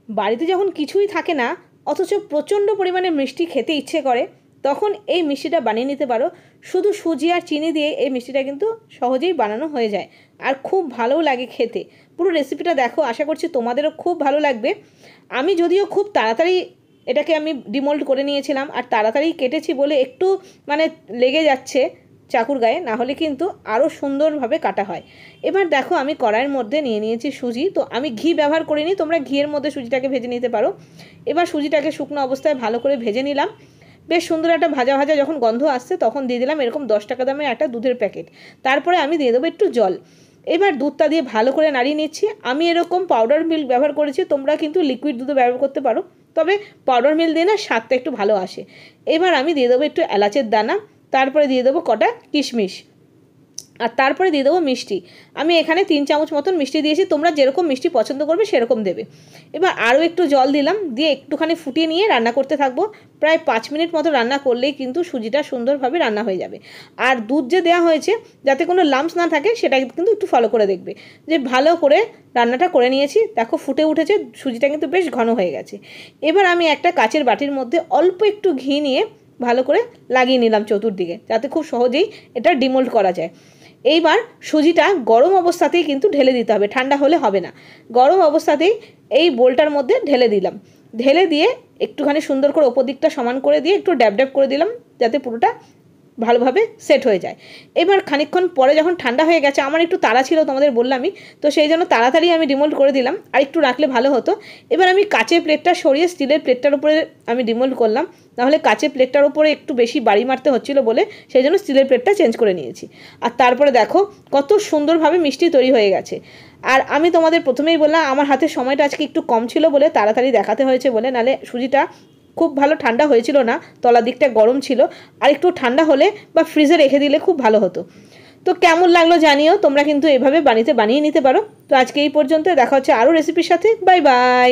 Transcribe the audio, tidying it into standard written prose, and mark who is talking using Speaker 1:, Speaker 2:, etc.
Speaker 1: বাড়িতে যখন কিছুই থাকে না অথচ প্রচণ্ড পরিমাণে মিষ্টি খেতে ইচ্ছে করে, তখন এই মিষ্টিটা বানিয়ে নিতে পারো। শুধু সুজি আর চিনি দিয়ে এই মিষ্টিটা কিন্তু সহজেই বানানো হয়ে যায় আর খুব ভালোও লাগে খেতে। পুরো রেসিপিটা দেখো, আশা করছি তোমাদেরও খুব ভালো লাগবে। আমি যদিও খুব তাড়াতাড়ি এটাকে আমি ডিমোল্ড করে নিয়েছিলাম আর তাড়াতাড়ি কেটেছি বলে একটু মানে লেগে যাচ্ছে চাকুর গায়ে, না হলে কিন্তু আরও সুন্দরভাবে কাটা হয়। এবার দেখো আমি কড়াইয়ের মধ্যে নিয়ে নিয়েছি সুজি। তো আমি ঘি ব্যবহার করিনি, তোমরা ঘিয়ের মধ্যে সুজিটাকে ভেজে নিতে পারো। এবার সুজিটাকে শুকনো অবস্থায় ভালো করে ভেজে নিলাম। বেশ সুন্দর একটা ভাজা ভাজা যখন গন্ধ আসছে তখন দিয়ে দিলাম এরকম 10 টাকা দামের একটা দুধের প্যাকেট। তারপরে আমি দিয়ে দেবো একটু জল। এবার দুধটা দিয়ে ভালো করে নাড়িয়ে নিচ্ছি। আমি এরকম পাউডার মিল্ক ব্যবহার করেছি, তোমরা কিন্তু লিকুইড দুধও ব্যবহার করতে পারো, তবে পাউডার মিল্ক দিয়ে না স্বাদটা একটু ভালো আসে। এবার আমি দিয়ে দেবো একটু এলাচের দানা, তারপরে দিয়ে দেবো কটা কিশমিশ, আর তারপরে দিয়ে দেবো মিষ্টি। আমি এখানে 3 চামচ মতন মিষ্টি দিয়েছি, তোমরা যেরকম মিষ্টি পছন্দ করবে সেরকম দেবে। এবার আরও একটু জল দিলাম, দিয়ে একটুখানি ফুটিয়ে নিয়ে রান্না করতে থাকবো। প্রায় 5 মিনিট মতো রান্না করলেই কিন্তু সুজিটা সুন্দরভাবে রান্না হয়ে যাবে। আর দুধ যে দেওয়া হয়েছে যাতে কোনো লাম্পস না থাকে সেটা কিন্তু একটু ফলো করে দেখবে। যে ভালো করে রান্নাটা করে নিয়েছি, দেখো ফুটে উঠেছে, সুজিটা কিন্তু বেশ ঘন হয়ে গেছে। এবার আমি একটা কাচের বাটির মধ্যে অল্প একটু ঘি নিয়ে ভালো করে লাগিয়ে নিলাম চতুর্দিকে, যাতে খুব সহজেই এটা ডিমোল্ড করা যায়। এইবার সুজিটা গরম অবস্থাতেই কিন্তু ঢেলে দিতে হবে, ঠান্ডা হলে হবে না। গরম অবস্থাতেই এই বোলটার মধ্যে ঢেলে দিলাম। ঢেলে দিয়ে একটুখানি সুন্দর করে ওপর দিকটা সমান করে দিয়ে একটু ড্যাব ড্যাব করে দিলাম, যাতে পুরোটা ভালোভাবে সেট হয়ে যায়। এবার খানিকক্ষণ পরে যখন ঠান্ডা হয়ে গেছে, আমার একটু তাড়া ছিল তোমাদের বললামই, তো সেই জন্য তাড়াতাড়ি আমি ডিমোল্ড করে দিলাম, আর একটু রাখলে ভালো হতো। এবার আমি কাচের প্লেটটা সরিয়ে স্টিলের প্লেটটার উপরে আমি ডিমোল্ড করলাম, নাহলে কাচের প্লেটটার উপরে একটু বেশি বাড়ি মারতে হচ্ছিলো বলে সেই জন্য স্টিলের প্লেটটা চেঞ্জ করে নিয়েছি। আর তারপরে দেখো কত সুন্দরভাবে মিষ্টি তৈরি হয়ে গেছে। আর আমি তোমাদের প্রথমেই বললাম আমার হাতে সময়টা আজকে একটু কম ছিল বলে তাড়াতাড়ি দেখাতে হয়েছে বলে, নাহলে সুজিটা খুব ভালো ঠান্ডা হয়েছিল না, তলার দিকটা গরম ছিল। আর একটু ঠান্ডা হলে বা ফ্রিজে রেখে দিলে খুব ভালো হতো। তো কেমন লাগলো জানিও, তোমরা কিন্তু এভাবে বানিয়ে নিতে পারো। তো আজকে এই পর্যন্ত, দেখা হচ্ছে আরও রেসিপির সাথে। Bye bye.